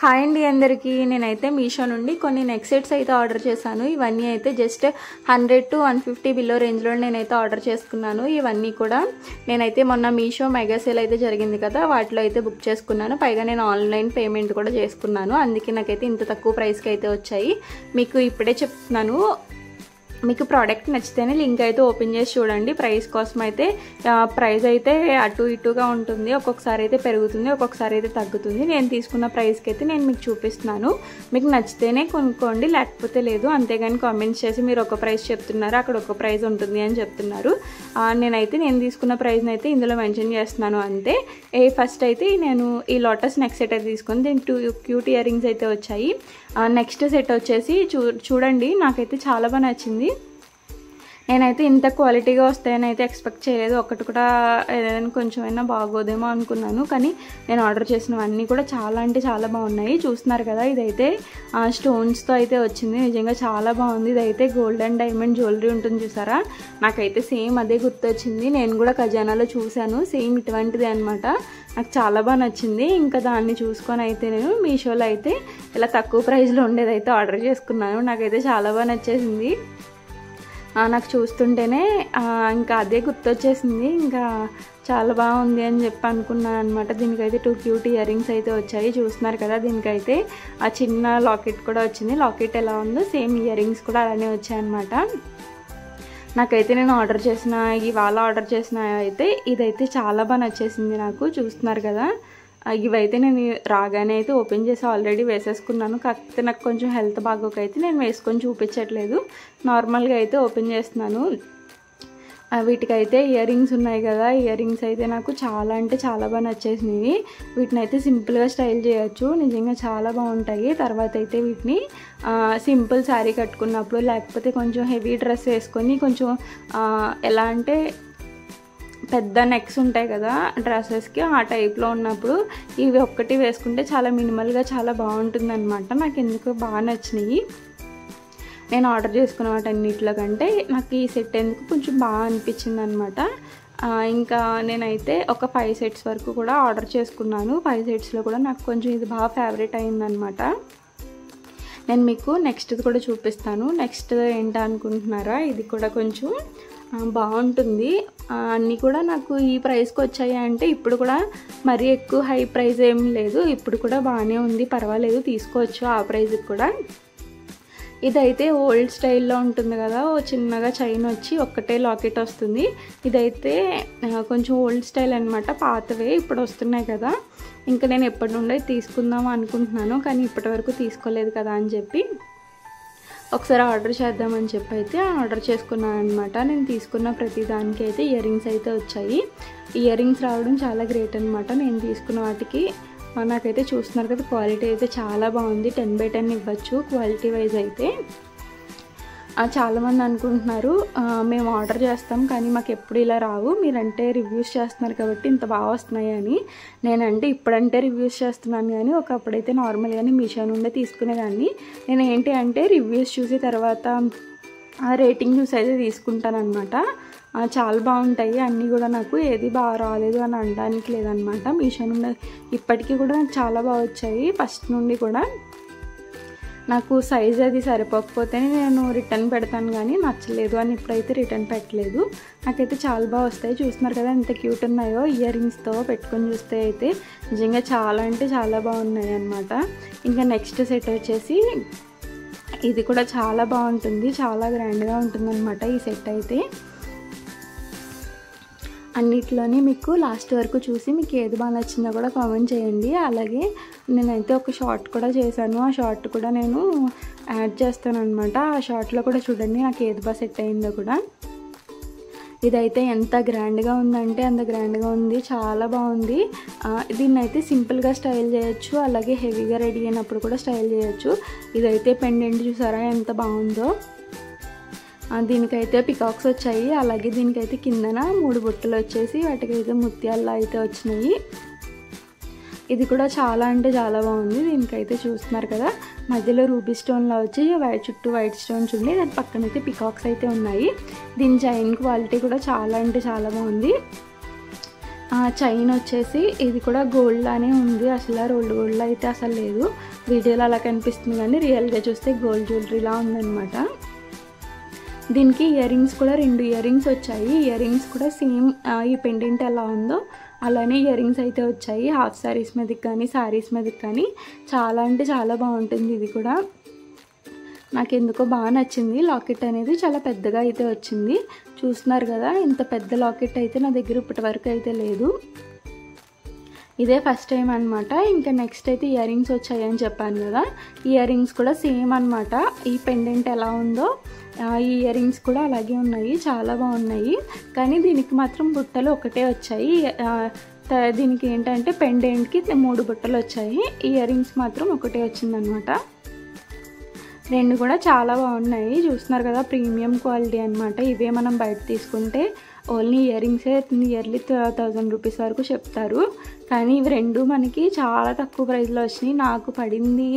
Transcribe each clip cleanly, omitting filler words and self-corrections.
Hi అండి అందరికీ. నేనైతే మీషో నుండి కొన్ని నెక్ సెట్స్ అయితే ఆర్డర్ చేశాను. ఇవన్నీ అయితే జస్ట్ 100 to 150 బిలో రేంజ్లో నేనైతే ఆర్డర్ చేసుకున్నాను. ఇవన్నీ కూడా నేనైతే మొన్న మీషో మెగా సేల్ అయితే జరిగింది కదా, వాటిలో అయితే బుక్ చేసుకున్నాను. పైగా నేను ఆన్లైన్ పేమెంట్ కూడా చేసుకున్నాను. అందుకే నాకైతే ఇంత తక్కువ ప్రైస్కి అయితే వచ్చాయి. మీకు ఇప్పుడే చెప్తున్నాను, మీకు ప్రోడక్ట్ నచ్చితేనే లింక్ అయితే ఓపెన్ చేసి చూడండి. ప్రైస్ కోసం అయితే ప్రైస్ అయితే అటు ఇటుగా ఉంటుంది. ఒక్కొక్కసారి అయితే పెరుగుతుంది, ఒక్కొక్కసారి అయితే తగ్గుతుంది. నేను తీసుకున్న ప్రైస్కి అయితే నేను మీకు చూపిస్తున్నాను. మీకు నచ్చితేనే కొనుక్కోండి, లేకపోతే లేదు. అంతేగాని కామెంట్స్ చేసి మీరు ఒక ప్రైస్ చెప్తున్నారు, అక్కడ ఒక ప్రైస్ ఉంటుంది అని చెప్తున్నారు. నేను తీసుకున్న ప్రైస్ని అయితే ఇందులో మెన్షన్ చేస్తున్నాను అంతే. ఫస్ట్ అయితే నేను ఈ లోటస్ నెక్ సెట్ అయితే తీసుకుని దీనికి 2 క్యూట్ ఇయర్ రింగ్స్ అయితే వచ్చాయి. నెక్స్ట్ సెట్ వచ్చేసి చూడండి, నాకైతే చాలా బాగా నచ్చింది. నేనైతే ఇంత క్వాలిటీగా వస్తాయని అయితే ఎక్స్పెక్ట్ చేయలేదు. ఒకటి కూడా ఏదైనా కొంచెమైనా బాగోదేమో అనుకున్నాను, కానీ నేను ఆర్డర్ చేసినవన్నీ కూడా చాలా అంటే చాలా బాగున్నాయి. చూస్తున్నారు కదా, ఇదైతే స్టోన్స్తో అయితే వచ్చింది. నిజంగా చాలా బాగుంది. ఇదైతే గోల్డ్ అండ్ డైమండ్ జ్యువెలరీ ఉంటుంది చూసారా, నాకైతే సేమ్ అదే గుర్తొచ్చింది. నేను కూడా ఖజానాలో చూశాను, సేమ్ ఇటువంటిది అనమాట. నాకు చాలా బాగా నచ్చింది. ఇంకా దాన్ని చూసుకొని అయితే నేను మీషోలో అయితే ఇలా తక్కువ ప్రైస్లో ఉండేదైతే ఆర్డర్ చేసుకున్నాను. నాకైతే చాలా బాగా నచ్చేసింది. నాకు చూస్తుంటేనే ఇంకా అదే గుర్తొచ్చేసింది. ఇంకా చాలా బాగుంది అని చెప్పి అనుకున్నాను అనమాట. దీనికైతే 2 క్యూట్ ఇయర్ రింగ్స్ అయితే వచ్చాయి. చూస్తున్నారు కదా, దీనికైతే ఆ చిన్న లాకెట్ కూడా వచ్చింది. లాకెట్ ఎలా ఉందో సేమ్ ఇయర్ రింగ్స్ కూడా అలానే వచ్చాయన్నమాట. నాకైతే నేను ఇవాళ ఆర్డర్ చేసిన అయితే ఇదైతే చాలా బాగా నచ్చేసింది నాకు. చూస్తున్నారు కదా, ఇవైతే నేను రాగానే అయితే ఓపెన్ చేసి ఆల్రెడీ వేసేసుకున్నాను. కాకపోతే నాకు కొంచెం హెల్త్ బాగోకైతే నేను వేసుకొని చూపించట్లేదు, నార్మల్గా అయితే ఓపెన్ చేస్తున్నాను. వీటికైతే ఇయర్ రింగ్స్ ఉన్నాయి కదా, ఇయర్ రింగ్స్ అయితే నాకు చాలా అంటే చాలా బాగా నచ్చేసినవి. వీటిని అయితే సింపుల్గా స్టైల్ చేయొచ్చు, నిజంగా చాలా బాగుంటాయి. తర్వాత అయితే వీటిని సింపుల్ శారీ కట్టుకున్నప్పుడు, లేకపోతే కొంచెం హెవీ డ్రెస్ వేసుకొని కొంచెం ఎలా అంటే పెద్ద నెక్స్ ఉంటాయి కదా డ్రెస్సెస్కి, ఆ టైప్లో ఉన్నప్పుడు ఇవి ఒక్కటి వేసుకుంటే చాలా మినిమల్గా చాలా బాగుంటుంది అనమాట. నాకు ఎందుకు బాగా నచ్చినాయి. నేను ఆర్డర్ చేసుకున్న వాటన్నిటిలో కంటే నాకు ఈ సెట్ ఎందుకు కొంచెం బాగా అనిపించింది అనమాట. ఇంకా నేనైతే ఒక 5 సెట్స్ వరకు కూడా ఆర్డర్ చేసుకున్నాను. 5 సెట్స్లో కూడా నాకు కొంచెం ఇది బాగా ఫేవరెట్ అయిందనమాట. నేను మీకు నెక్స్ట్ది కూడా చూపిస్తాను. నెక్స్ట్ ఏంటో అనుకుంటున్నారా, ఇది కూడా కొంచెం బాగుంటుంది. అన్నీ కూడా నాకు ఈ ప్రైస్కి వచ్చాయి అంటే ఇప్పుడు కూడా మరీ ఎక్కువ హై ప్రైస్ ఏం లేదు, ఇప్పుడు కూడా బాగానే ఉంది, పర్వాలేదు, తీసుకోవచ్చు ఆ ప్రైస్కి కూడా. ఇదైతే ఓల్డ్ స్టైల్లో ఉంటుంది కదా, చిన్నగా చైన్ వచ్చి ఒక్కటే లాకెట్ వస్తుంది. ఇదైతే కొంచెం ఓల్డ్ స్టైల్ అనమాట, పాతవే ఇప్పుడు వస్తున్నాయి కదా. ఇంకా నేను ఎప్పటి నుండి తీసుకుందాం అనుకుంటున్నాను, కానీ ఇప్పటి వరకు తీసుకోలేదు కదా అని చెప్పి ఒకసారి ఆర్డర్ చేద్దామని చెప్పి అయితే ఆర్డర్ చేసుకున్నాను అనమాట. నేను తీసుకున్న ప్రతి దానికి అయితే ఇయర్ రింగ్స్ అయితే వచ్చాయి. ఇయర్ రింగ్స్ రావడం చాలా గ్రేట్ అనమాట. నేను తీసుకున్న వాటికి నాకైతే చూస్తున్నారు కదా, క్వాలిటీ అయితే చాలా బాగుంది. 10/10 ఇవ్వచ్చు క్వాలిటీ వైజ్ అయితే. చాలామంది అనుకుంటున్నారు మేము ఆర్డర్ చేస్తాం కానీ మాకు ఎప్పుడు ఇలా రావు, మీరంటే రివ్యూస్ చేస్తున్నారు కాబట్టి ఇంత బాగా వస్తున్నాయి అని. నేనంటే ఇప్పుడంటే రివ్యూస్ చేస్తున్నాను, కానీ ఒకప్పుడైతే నార్మల్గానే మీషో నుండే తీసుకునేదాన్ని. నేను ఏంటి అంటే రివ్యూస్ చూసి తర్వాత రేటింగ్ చూసి అయితే తీసుకుంటానమాట. చాలా బాగుంటాయి అన్నీ కూడా. నాకు ఏది బాగా రాలేదు అని అనడానికి లేదనమాట. మీషో నుండి ఇప్పటికీ కూడా నాకు చాలా బాగా వచ్చాయి. ఫస్ట్ నుండి కూడా నాకు సైజ్ అది సరిపోకపోతేనే నేను రిటర్న్ పెడతాను, కానీ నచ్చలేదు అని ఇప్పుడైతే రిటర్న్ పెట్టలేదు. నాకైతే చాలా బాగా వస్తాయి. చూస్తున్నారు కదా ఎంత క్యూట్ ఉన్నాయో. ఇయర్ రింగ్స్తో పెట్టుకొని చూస్తే అయితే నిజంగా చాలా అంటే చాలా బాగున్నాయి అన్నమాట. ఇంకా నెక్స్ట్ సెట్ వచ్చేసి ఇది కూడా చాలా బాగుంటుంది, చాలా గ్రాండ్గా ఉంటుంది అనమాట ఈ సెట్ అయితే. అన్నిట్లోనే మీకు లాస్ట్ వరకు చూసి మీకు ఏది బాగా నచ్చిందో కూడా కామెంట్ చేయండి. అలాగే నేనైతే ఒక షార్ట్ కూడా చేశాను, ఆ షార్ట్ కూడా నేను యాడ్ చేస్తాను అనమాట. ఆ షార్ట్లో కూడా చూడండి నాకు ఏది బాగా సెట్ అయిందో కూడా. ఇదైతే ఎంత గ్రాండ్గా ఉందంటే అంత గ్రాండ్గా ఉంది, చాలా బాగుంది. దీన్ని అయితే సింపుల్గా స్టైల్ చేయొచ్చు, అలాగే హెవీగా రెడీ అయినప్పుడు కూడా స్టైల్ చేయొచ్చు. ఇదైతే పెండెంట్ చూసారా ఎంత బాగుందో. దీనికైతే పికాక్స్ వచ్చాయి, అలాగే దీనికైతే కిందన 3 బొట్టులు వచ్చేసి వాటికైతే ముత్యాల్లో అయితే వచ్చినాయి. ఇది కూడా చాలా అంటే చాలా బాగుంది. దీనికైతే చూస్తున్నారు కదా, మధ్యలో రూబీ స్టోన్లో వచ్చి చుట్టూ వైట్ స్టోన్స్ ఉండి దాని పక్కన అయితే పికాక్స్ అయితే ఉన్నాయి. దీని చైన్ క్వాలిటీ కూడా చాలా అంటే చాలా బాగుంది. చైన్ వచ్చేసి ఇది కూడా గోల్డ్ లానే ఉంది, అసలు రోల్డ్ గోల్డ్ అయితే అసలు లేదు. వీడియోలో అలా కనిపిస్తుంది కానీ రియల్గా చూస్తే గోల్డ్ జ్యువెలరీలా ఉందన్నమాట. దీనికి ఇయర్ రింగ్స్ కూడా 2 ఇయర్ రింగ్స్ వచ్చాయి. ఇయర్ రింగ్స్ కూడా సేమ్ ఈ పెండెంట్ ఎలా ఉందో అలానే ఇయర్ రింగ్స్ అయితే వచ్చాయి. హాఫ్ శారీస్ మీదకి కానీ శారీస్ మీదకి కానీ చాలా అంటే చాలా బాగుంటుంది. ఇది కూడా నాకు ఎందుకో బాగా నచ్చింది. లాకెట్ అనేది చాలా పెద్దగా అయితే వచ్చింది. చూస్తున్నారు కదా, ఇంత పెద్ద లాకెట్ అయితే నా దగ్గర ఇప్పటి వరకు అయితే లేదు. ఇదే ఫస్ట్ టైం అనమాట. ఇంకా నెక్స్ట్ అయితే ఇయర్ రింగ్స్ వచ్చాయని చెప్పాను కదా, ఇయర్ రింగ్స్ కూడా సేమ్ అనమాట. ఈ పెండెంట్ ఎలా ఉందో ఈ ఇయర్ రింగ్స్ కూడా అలాగే ఉన్నాయి, చాలా బాగున్నాయి. కానీ దీనికి మాత్రం బుట్టలు ఒకటే వచ్చాయి. దీనికి ఏంటంటే పెండెంట్కి 3 బుట్టలు వచ్చాయి, ఇయర్ రింగ్స్ మాత్రం ఒకటే వచ్చిందనమాట. 2 కూడా చాలా బాగున్నాయి. చూస్తున్నారు కదా, ప్రీమియం క్వాలిటీ అనమాట. ఇవే మనం బయట తీసుకుంటే ఓన్లీ ఇయర్ రింగ్సే నియర్లీ 1000 రూపీస్ వరకు చెప్తారు. కానీ ఇవి 2 మనకి చాలా తక్కువ ప్రైస్లో వచ్చినాయి. నాకు పడింది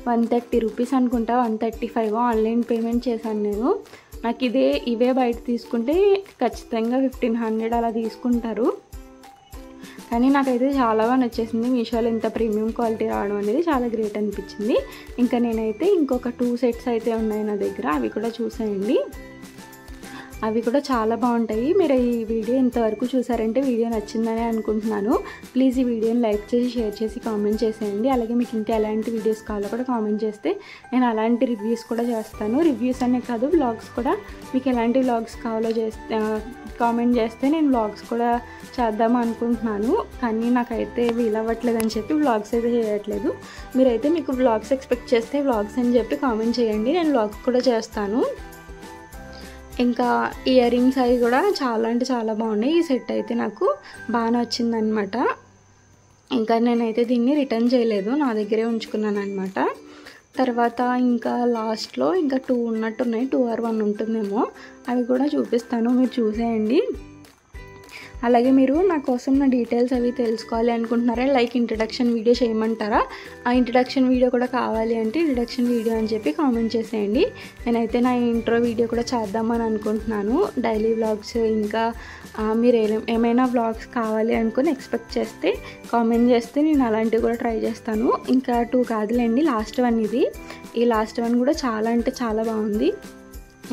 130 రూపీస్ అనుకుంటా, 135 ఆన్లైన్ పేమెంట్ చేశాను నేను. నాకు ఇవే బయట తీసుకుంటే ఖచ్చితంగా 1500 అలా తీసుకుంటారు. కానీ నాకైతే చాలా బాగా నచ్చేసింది. మీషోలో ఇంత ప్రీమియం క్వాలిటీ రావడం అనేది చాలా గ్రేట్ అనిపించింది. ఇంకా నేనైతే ఇంకొక 2 సెట్స్ అయితే ఉన్నాయి నా దగ్గర, అవి కూడా చూసేయండి. అవి కూడా చాలా బాగుంటాయి. మీరు ఈ వీడియో ఇంతవరకు చూసారంటే వీడియో నచ్చిందని అనుకుంటున్నాను. ప్లీజ్ ఈ వీడియోని లైక్ చేసి షేర్ చేసి కామెంట్ చేసేయండి. అలాగే మీకు ఇంకా ఎలాంటి వీడియోస్ కావాలో కూడా కామెంట్ చేస్తే నేను అలాంటి రివ్యూస్ కూడా చేస్తాను. రివ్యూస్ అనే కాదు, వ్లాగ్స్ కూడా. మీకు ఎలాంటి వ్లాగ్స్ కావాలో కామెంట్ చేస్తే నేను వ్లాగ్స్ కూడా చేద్దాం అనుకుంటున్నాను. కానీ నాకైతే వీలవ్వట్లేదు అని చెప్పి వ్లాగ్స్ అయితే చేయట్లేదు. మీరైతే మీకు వ్లాగ్స్ ఎక్స్పెక్ట్ చేస్తే వ్లాగ్స్ అని చెప్పి కామెంట్ చేయండి, నేను వ్లాగ్స్ కూడా చేస్తాను. ఇంకా ఇయర్ రింగ్స్ అవి కూడా చాలా అంటే చాలా బాగున్నాయి. ఈ సెట్ అయితే నాకు బాగా నచ్చిందనమాట. ఇంకా నేనైతే దీన్ని రిటర్న్ చేయలేదు, నా దగ్గరే ఉంచుకున్నాను అనమాట. తర్వాత ఇంకా లాస్ట్లో ఇంకా 2 ఉన్నట్టున్నాయి, 2 or 1 ఉంటుందేమో. అవి కూడా చూపిస్తాను, మీరు చూసేయండి. అలాగే మీరు నా కోసం నా డీటెయిల్స్ అవి తెలుసుకోవాలి అనుకుంటున్నారా, లైక్ ఇంట్రడక్షన్ వీడియో చేయమంటారా, ఆ ఇంట్రడక్షన్ వీడియో కూడా కావాలి అంటే ఇంట్రడక్షన్ వీడియో అని చెప్పి కామెంట్ చేసేయండి. నేనైతే నా ఇంట్రో వీడియో కూడా చేద్దామని అనుకుంటున్నాను. డైలీ వ్లాగ్స్ ఇంకా మీరు ఏమైనా వ్లాగ్స్ కావాలి అనుకుని ఎక్స్పెక్ట్ చేస్తే కామెంట్ చేస్తే నేను అలాంటివి కూడా ట్రై చేస్తాను. ఇంకా 2 కాదులేండి, లాస్ట్ 1 ఇది. ఈ లాస్ట్ 1 కూడా చాలా అంటే చాలా బాగుంది.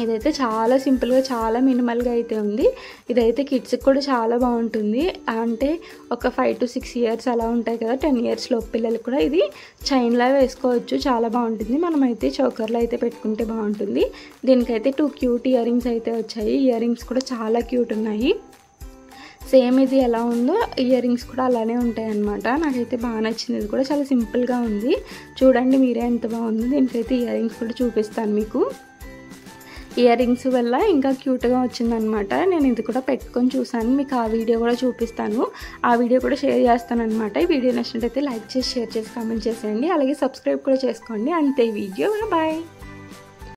ఇదైతే చాలా సింపుల్గా చాలా మినిమల్గా అయితే ఉంది. ఇదైతే కిడ్స్కి కూడా చాలా బాగుంటుంది. అంటే ఒక 5 to 6 years అలా ఉంటాయి కదా, 10 years లోపు పిల్లలకి కూడా ఇది చైన్లా వేసుకోవచ్చు, చాలా బాగుంటుంది. మనమైతే చోకర్లో అయితే పెట్టుకుంటే బాగుంటుంది. దీనికైతే 2 క్యూట్ ఇయర్ రింగ్స్ అయితే వచ్చాయి. ఇయర్ రింగ్స్ కూడా చాలా క్యూట్ ఉన్నాయి. సేమ్ ఇది ఎలా ఉందో ఇయర్ రింగ్స్ కూడా అలానే ఉంటాయి అన్నమాట. నాకైతే బాగా నచ్చింది. ఇది కూడా చాలా సింపుల్గా ఉంది. చూడండి మీరే ఎంత బాగుంది. దీనికైతే ఇయర్ రింగ్స్ కూడా చూపిస్తాను మీకు. ఇయర్ రింగ్స్ వల్ల ఇంకా క్యూట్గా వచ్చిందనమాట. నేను ఇది కూడా పెట్టుకొని చూసాను, మీకు ఆ వీడియో కూడా చూపిస్తాను. ఆ వీడియో కూడా షేర్ చేస్తాను అనమాట. ఈ వీడియో నచ్చినట్టయితే లైక్ చేసి షేర్ చేసి కామెంట్ చేసేయండి. అలాగే సబ్స్క్రైబ్ కూడా చేసుకోండి. అంతే వీడియో, బాయ్.